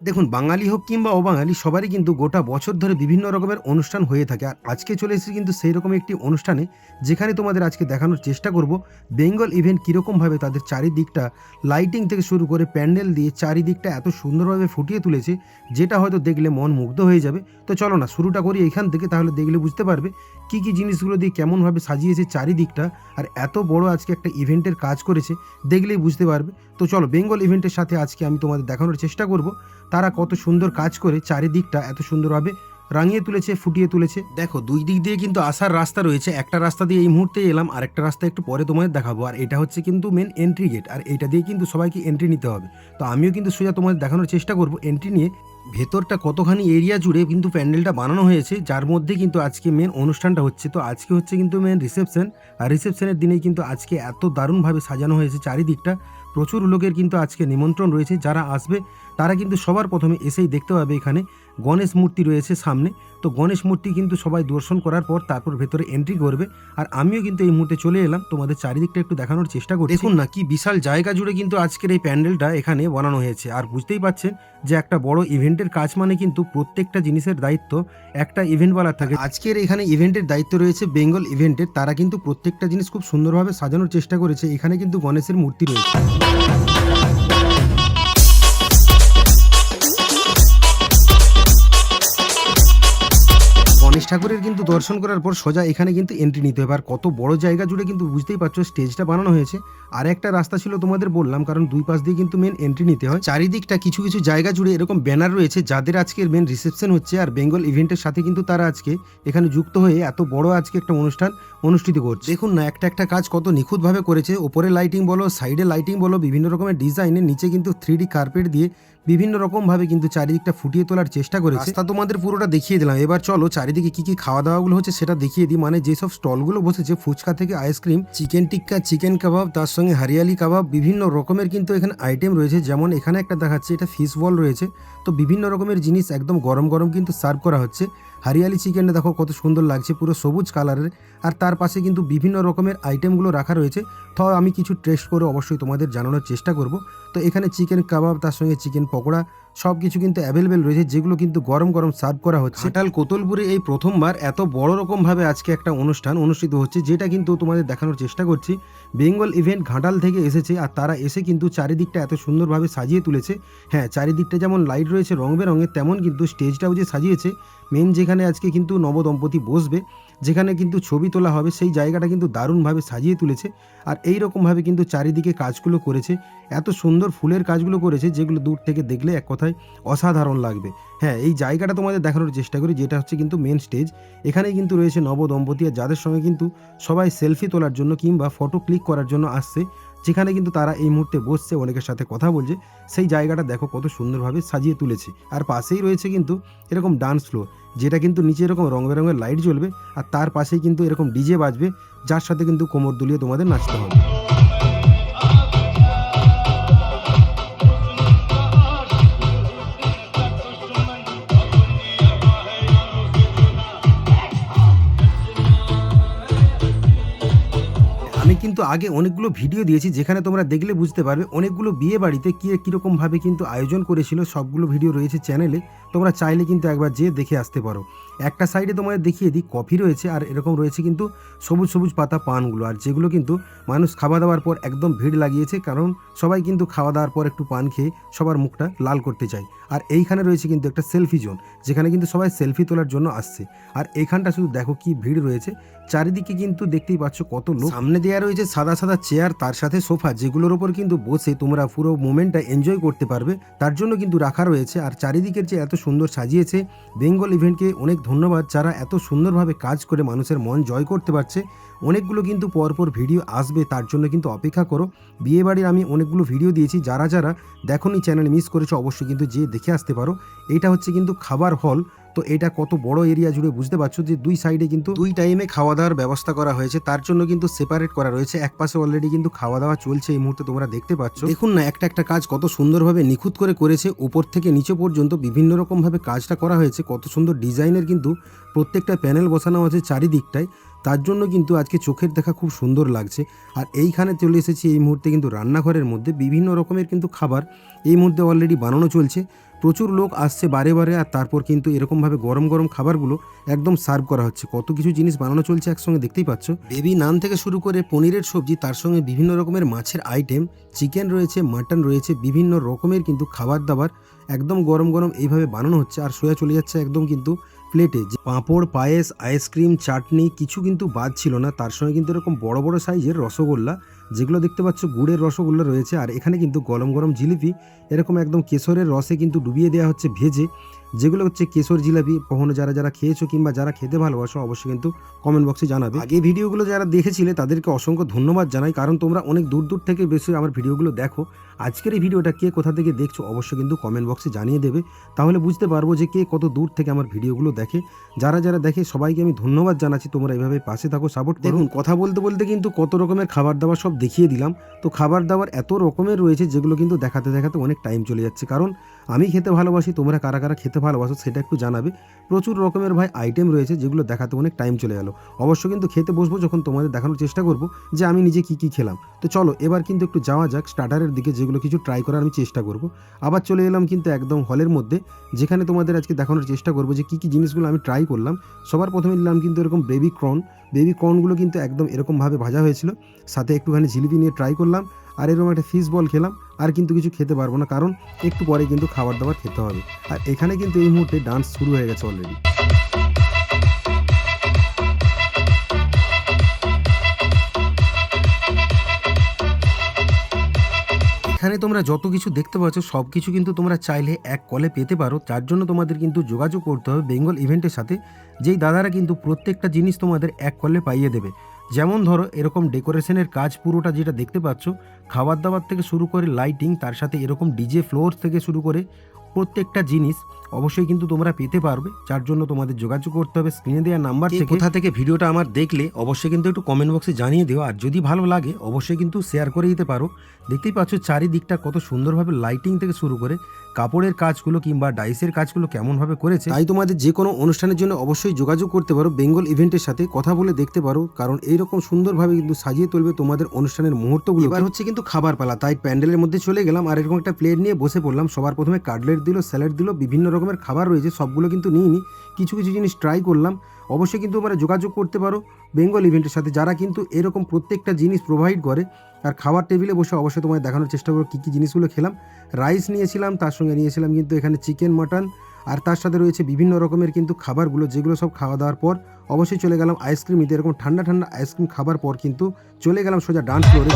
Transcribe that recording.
দেখুন, বাঙালি হোক কিংবা অবাঙালি সবারই কিন্তু গোটা বছর ধরে বিভিন্ন রকমের অনুষ্ঠান হয়ে থাকে। আর আজকে চলে এসেছি কিন্তু সেই রকম একটি অনুষ্ঠানে, যেখানে তোমাদের আজকে দেখানোর চেষ্টা করব বেঙ্গল ইভেন্ট কীরকমভাবে তাদের চারিদিকটা লাইটিং থেকে শুরু করে প্যান্ডেল দিয়ে চারিদিকটা এত সুন্দরভাবে ফুটিয়ে তুলেছে, যেটা হয়তো দেখলে মন মুগ্ধ হয়ে যাবে। তো চলো না শুরুটা করি এইখান থেকে, তাহলে দেখলে বুঝতে পারবে কী কী জিনিসগুলো দিয়ে কেমনভাবে সাজিয়েছে চারিদিকটা। আর এত বড় আজকে একটা ইভেন্টের কাজ করেছে, দেখলেই বুঝতে পারবে। তো চলো, বেঙ্গল ইভেন্টের সাথে আজকে আমি তোমাদের দেখানোর চেষ্টা করব তারা কত সুন্দর কাজ করে চারিদিকটা এত সুন্দরভাবে রাঙিয়ে তুলেছে, ফুটিয়ে তুলেছে। দেখো, দুই দিক দিয়ে কিন্তু আসার রাস্তা রয়েছে। একটা রাস্তা দিয়ে এই মুহূর্তে এলাম, আর একটা রাস্তা একটু পরে তোমাদের দেখাবো। আর এটা হচ্ছে কিন্তু মেন এন্ট্রি গেট, আর এটা দিয়ে কিন্তু সবাইকে এন্ট্রি নিতে হবে। তো আমিও কিন্তু সোজা তোমাদের দেখানোর চেষ্টা করব এন্ট্রি নিয়ে ভেতরটা কতখানি এরিয়া জুড়ে কিন্তু প্যান্ডেলটা বানানো হয়েছে, যার মধ্যে কিন্তু আজকে মেন অনুষ্ঠানটা হচ্ছে। তো আজকে হচ্ছে কিন্তু মেন রিসেপশন, আর রিসেপশনের দিনেই কিন্তু আজকে এত দারুণভাবে সাজানো হয়েছে চারিদিকটা। প্রচুর লোকের কিন্তু আজকে নিমন্ত্রণ রয়েছে, যারা আসবে তারা কিন্তু সবার প্রথমে এসেই দেখতে পাবে এখানে গণেশ মূর্তি রয়েছে সামনে। তো গণেশ মূর্তি কিন্তু সবাই দর্শন করার পর তারপর ভেতরে এন্ট্রি করবে। আর আমিও কিন্তু এই মুহূর্তে চলে এলাম, তোমাদের চারিদিকটা একটু দেখানোর চেষ্টা করি। দেখুন না, কি বিশাল জায়গা জুড়ে কিন্তু আজকের এই প্যান্ডেলটা এখানে বানানো হয়েছে। আর বুঝতেই পারছেন যে একটা বড় ইভেন্টের কাজ মানে কিন্তু প্রত্যেকটা জিনিসের দায়িত্ব একটা ইভেন্টওয়ালার থাকে। আজকের এখানে ইভেন্টের দায়িত্ব রয়েছে বেঙ্গল ইভেন্টের, তারা কিন্তু প্রত্যেকটা জিনিস খুব সুন্দরভাবে সাজানোর চেষ্টা করেছে। এখানে কিন্তু গণেশের মূর্তি রয়েছে। গণেশ ঠাকুরের কিন্তু দর্শন করার পর সোজা এখানে কিন্তু এন্ট্রি নিতে হবে। আর কত বড় জায়গা জুড়ে কিন্তু বুঝতেই পারছো স্টেজটা বানানো হয়েছে। আর একটা রাস্তা ছিল তোমাদের বললাম, কারণ দুই পাশ দিয়ে কিন্তু মেন এন্ট্রি নিতে হয়। চারিদিকটা কিছু কিছু জায়গা জুড়ে এরকম ব্যানার রয়েছে, যাদের আজকের মেন রিসেপশন হচ্ছে। আর বেঙ্গল ইভেন্টের সাথে কিন্তু তারা আজকে এখানে যুক্ত হয়ে এত বড় আজকে একটা অনুষ্ঠান অনুষ্ঠিত করছে। দেখুন না, একটা একটা কাজ কত নিখুঁতভাবে করেছে। ওপরে লাইটিং বলো, সাইডে লাইটিং বলো, বিভিন্ন রকমের ডিজাইনের নিচে কিন্তু 3D কার্পেট দিয়ে বিভিন্ন রকমভাবে কিন্তু চারিদিকটা ফুটিয়ে তোলার চেষ্টা করেছে। রাস্তা তোমাদের পুরোটা দেখিয়ে দিলাম, এবার চলো চারিদিকে কি কি খাওয়া দাওয়াগুলো হচ্ছে সেটা দেখিয়ে দিই। মানে যেসব স্টলগুলো বসেছে, ফুচকা থেকে আইসক্রিম, চিকেন টিক্কা, চিকেন কাবাব, তার সঙ্গে হরিয়ালি কাবাব, বিভিন্ন রকমের কিন্তু এখানে আইটেম রয়েছে। যেমন এখানে একটা দেখাচ্ছে, এটা ফিশ বল রয়েছে। তো বিভিন্ন রকমের জিনিস একদম গরম গরম কিন্তু সার্ভ করা হচ্ছে। হরিয়ালি চিকেনটা দেখো কত সুন্দর লাগছে, পুরো সবুজ কালারের। আর তার পাশে কিন্তু বিভিন্ন রকমের আইটেমগুলো রাখা রয়েছে। তো আমি কিছু টেস্ট করে অবশ্যই তোমাদের জানানোর চেষ্টা করব। তো এখানে চিকেন কাবাব, তার সঙ্গে চিকেন পকোড়া, সব কিছু কিন্তু অ্যাভেলেবেল রয়েছে, যেগুলো কিন্তু গরম গরম সার্ভ করা হচ্ছে। ঘাটাল কোতলপুরে এই প্রথমবার এত বড় রকমভাবে আজকে একটা অনুষ্ঠান অনুষ্ঠিত হচ্ছে, যেটা কিন্তু তোমাদের দেখানোর চেষ্টা করছি। বেঙ্গল ইভেন্ট ঘাটাল থেকে এসেছে, আর তারা এসে কিন্তু চারিদিকটা এত সুন্দরভাবে সাজিয়ে তুলেছে। হ্যাঁ, চারিদিকটা যেমন লাইট রয়েছে রং বেরঙের, তেমন কিন্তু স্টেজটাও যে সাজিয়েছে মেন, যেখানে আজকে কিন্তু নবদম্পতি বসবে, যেখানে কিন্তু ছবি তোলা হবে, সেই জায়গাটা কিন্তু দারুণভাবে সাজিয়ে তুলেছে। আর এই রকমভাবে কিন্তু চারিদিকে কাজগুলো করেছে, এত সুন্দর ফুলের কাজগুলো করেছে, যেগুলো দূর থেকে দেখলে এক কথায় অসাধারণ লাগবে। হ্যাঁ, এই জায়গাটা তোমাদের দেখানোর চেষ্টা করি, যেটা হচ্ছে কিন্তু মেন স্টেজ। এখানে কিন্তু রয়েছে নবদম্পতি, আর যাদের সঙ্গে কিন্তু সবাই সেলফি তোলার জন্য কিংবা ফটো ক্লিক করার জন্য আসছে, যেখানে কিন্তু তারা এই মুহূর্তে বসছে, অনেকের সাথে কথা বলছে। সেই জায়গাটা দেখো কত সুন্দরভাবে সাজিয়ে তুলেছে। আর পাশেই রয়েছে কিন্তু এরকম ডান্স ফ্লোর, যেটা কিন্তু নিচে এরকম রং বেরঙের লাইট জ্বলবে, আর তার পাশেই কিন্তু এরকম ডিজে বাজবে, যার সাথে কিন্তু কোমর দুলিয়ে তোমাদের নাচতে হবে। আমি কিন্তু আগে অনেকগুলো ভিডিও দিয়েছি, যেখানে তোমরা দেখলে বুঝতে পারবে অনেকগুলো বিয়ে বাড়িতে কীরকমভাবে কিন্তু আয়োজন করেছিল। সবগুলো ভিডিও রয়েছে চ্যানেলে, তোমরা চাইলে কিন্তু একবার যেয়ে দেখে আসতে পারো। একটা সাইডে তোমাদের দেখিয়ে দিই, কফি রয়েছে, আর এরকম রয়েছে কিন্তু সবুজ সবুজ পাতা পানগুলো, আর যেগুলো কিন্তু মানুষ খাওয়া দাওয়ার পর একদম ভিড় লাগিয়েছে, কারণ সবাই কিন্তু খাওয়া দাওয়ার পর একটু পান খেয়ে সবার মুখটা লাল করতে চায়। আর এইখানে রয়েছে কিন্তু একটা সেলফি জোন, যেখানে কিন্তু সবাই সেলফি তোলার জন্য আসছে। আর এইখানটা শুধু দেখো কি ভিড় রয়েছে, চারিদিকে কিন্তু দেখতেই পাচ্ছ কত লোক। সামনে দেওয়া রয়েছে সাদা সাদা চেয়ার, তার সাথে সোফা, যেগুলোর ওপর কিন্তু বসে তোমরা পুরো মোমেন্টটা এনজয় করতে পারবে, তার জন্য কিন্তু রাখা রয়েছে। আর চারিদিকের যে এত সুন্দর সাজিয়েছে, বেঙ্গল ইভেন্টকে অনেক ধন্যবাদ, যারা এত সুন্দরভাবে কাজ করে মানুষের মন জয় করতে পারছে। অনেকগুলো কিন্তু পরপর ভিডিও আসবে, তার জন্য কিন্তু অপেক্ষা করো। বিয়েবাড়ির আমি অনেকগুলো ভিডিও দিয়েছি, যারা যারা দেখোনি, চ্যানেল মিস করেছো, অবশ্যই কিন্তু যে দেখে আসতে পারো। এটা হচ্ছে কিন্তু খাবার হল। তো এটা কত বড় এরিয়া জুড়ে বুঝতে পারছো, যে দুই সাইডে কিন্তু দুই টাইমে খাওয়া দাওয়ার ব্যবস্থা করা হয়েছে, তার জন্য কিন্তু সেপারেট করা রয়েছে। এক পাশে অলরেডি কিন্তু খাওয়া দাওয়া চলছে, এই মুহূর্তে তোমরা দেখতে পাচ্ছ। দেখুন না, একটা একটা কাজ কত সুন্দরভাবে নিখুঁত করে করেছে, উপর থেকে নিচে পর্যন্ত বিভিন্ন রকমভাবে কাজটা করা হয়েছে। কত সুন্দর ডিজাইনের কিন্তু প্রত্যেকটা প্যানেল বসানো আছে চারিদিকটায়, তার জন্য কিন্তু আজকে চোখের দেখা খুব সুন্দর লাগছে। আর এইখানে চলে এসেছি এই মুহূর্তে কিন্তু রান্নাঘরের মধ্যে, বিভিন্ন রকমের কিন্তু খাবার এই মুহূর্তে অলরেডি বানানো চলছে। প্রচুর লোক আসছে বারে বারে, আর তারপর কিন্তু এরকমভাবে গরম গরম খাবারগুলো একদম সার্ভ করা হচ্ছে। কত কিছু জিনিস বানানো চলছে একসঙ্গে, দেখতেই পাচ্ছ। বেবি নান থেকে শুরু করে পনিরের সবজি, তার সঙ্গে বিভিন্ন রকমের মাছের আইটেম, চিকেন রয়েছে, মাটন রয়েছে, বিভিন্ন রকমের কিন্তু খাবার দাবার একদম গরম গরম এইভাবে বানানো হচ্ছে। আর সোয়া চলে যাচ্ছে একদম কিন্তু প্লেটে। যে পাঁপড়, পায়েস, আইসক্রিম, চাটনি কিছু কিন্তু বাদ ছিল না। তার সঙ্গে কিন্তু এরকম বড় বড় সাইজের রসগোল্লা, যেগুলো দেখতে পাচ্ছ গুড়ের রসগোল্লা রয়েছে। আর এখানে কিন্তু গরম গরম জিলিপি এরকম একদম কেশরের রসে কিন্তু ডুবিয়ে দেওয়া হচ্ছে ভেজে, যেগুলো হচ্ছে কেশর জিলাপি। কখনো যারা যারা খেয়েছো কিংবা যারা খেতে ভালোবাসো অবশ্যই কিন্তু কমেন্ট বক্সে জানাবে। আগে ভিডিওগুলো যারা দেখেছিলে তাদেরকে অসংখ্য ধন্যবাদ জানাই, কারণ তোমরা অনেক দূর দূর থেকে বেশি আমার ভিডিওগুলো দেখো। আজকের এই ভিডিওটা কে কোথা থেকে দেখছো অবশ্যই কিন্তু কমেন্ট বক্সে জানিয়ে দেবে, তাহলে বুঝতে পারবো যে কে কত দূর থেকে আমার ভিডিওগুলো দেখে। যারা যারা দেখে সবাইকে আমি ধন্যবাদ জানাচ্ছি, তোমরা এইভাবে পাশে থাকো, সাপোর্ট করো। দেখুন, কথা বলতে বলতে কিন্তু কত রকমের খাবার দাবার সব দেখিয়ে দিলাম। তো খাবার দাবার এত রকমের রয়েছে যেগুলো কিন্তু দেখাতে দেখাতে অনেক টাইম চলে যাচ্ছে, কারণ আমি খেতে ভালোবাসি, তোমরা কারা কারা খেতে ভালোবাসো সেটা একটু জানাবে। প্রচুর রকমের ভাই আইটেম রয়েছে যেগুলো দেখাতে অনেক টাইম চলে গেল। অবশ্য কিন্তু খেতে বসবো যখন তোমাদের দেখানোর চেষ্টা করব যে আমি নিজে কি কি খেলাম। তো চলো এবার কিন্তু একটু যাওয়া যাক স্টার্টারের দিকে, যেগুলো কিছু ট্রাই করার আমি চেষ্টা করব। আবার চলে এলাম কিন্তু একদম হলের মধ্যে, যেখানে তোমাদের আজকে দেখানোর চেষ্টা করবো যে কী কী জিনিসগুলো আমি ট্রাই করলাম। সবার প্রথমে নিলাম কিন্তু এরকম বেবি কর্নগুলো কিন্তু একদম এরকমভাবে ভাজা হয়েছিল, সাথে একটুখানি জিলিপি নিয়ে ট্রাই করলাম। আর এরকম একটা ফিশ বল খেলাম। আর কিন্তু কিছু খেতে পারবো না, কারণ একটু পরে কিন্তু খাবার দাবার খেতে হবে। আর এখানে কিন্তু এই মুহূর্তে ডান্স শুরু হয়ে গেছে অলরেডি। এখানে তোমরা যত কিছু দেখতে পাচ্ছ সব কিছু কিন্তু তোমরা চাইলে এক কলে পেতে পারো। তার জন্য তোমাদের কিন্তু যোগাযোগ করতে হবে বেঙ্গল ইভেন্টের সাথে, যেই দাদারা কিন্তু প্রত্যেকটা জিনিস তোমাদের এক কলে পাইয়ে দেবে। যেমন ধরো এরকম ডেকোরেশনের কাজ পুরোটা যেটা দেখতে পাচ্ছ, খাবার দাবার থেকে শুরু করে লাইটিং, তার সাথে এরকম ডিজে ফ্লোর থেকে শুরু করে প্রত্যেকটা জিনিস অবশ্যই কিন্তু তোমরা পেতে পারবে। যার জন্য তোমাদের যোগাযোগ করতে হবে স্ক্রিনে দেওয়া নাম্বার থেকে। কোথা থেকে ভিডিওটা আমার দেখলে অবশ্যই কিন্তু একটু কমেন্ট বক্সে জানিয়ে দিও, আর যদি ভালো লাগে অবশ্যই কিন্তু শেয়ার করে দিতে পারো। দেখতেই পাচ্ছ চারিদিকটা কত সুন্দরভাবে লাইটিং থেকে শুরু করে কাপড়ের কাজগুলো কিংবা ডাইসের কাজগুলো কেমনভাবে করেছে। তাই তোমাদের যে কোনো অনুষ্ঠানের জন্য অবশ্যই যোগাযোগ করতে পারো বেঙ্গল ইভেন্টের সাথে, কথা বলে দেখতে পারো, কারণ এইরকম সুন্দরভাবে কিন্তু সাজিয়ে তুলবে তোমাদের অনুষ্ঠানের মুহূর্তগুলো। এবার হচ্ছে কিন্তু খাবার পালা, তাই প্যান্ডেলের মধ্যে চলে গেলাম আর এরকম একটা প্লেট নিয়ে বসে পড়লাম। সবার প্রথমে কাটলেট দিল, স্যালাড দিল, বিভিন্ন রকমের খাবার রয়েছে, সবগুলো কিন্তু নিইনি, কিছু কিছু জিনিস ট্রাই করলাম। অবশ্যই কিন্তু তোমরা যোগাযোগ করতে পারো বেঙ্গল ইভেন্টের সাথে, যারা কিন্তু এরকম প্রত্যেকটা জিনিস প্রোভাইড করে। আর খাবার টেবিলে বসে অবশ্যই তোমায় দেখানোর চেষ্টা করো কী কী জিনিসগুলো খেলাম। রাইস নিয়েছিলাম, তার সঙ্গে নিয়েছিলাম কিন্তু এখানে চিকেন, মাটন, আর তার সাথে রয়েছে বিভিন্ন রকমের কিন্তু খাবারগুলো, যেগুলো সব খাওয়া দাওয়ার পর অবশ্যই চলে গেলাম আইসক্রিম নিতে। এরকম ঠান্ডা ঠান্ডা আইসক্রিম খাবার পর কিন্তু চলে গেলাম সোজা ডান্স ফ্লোরে।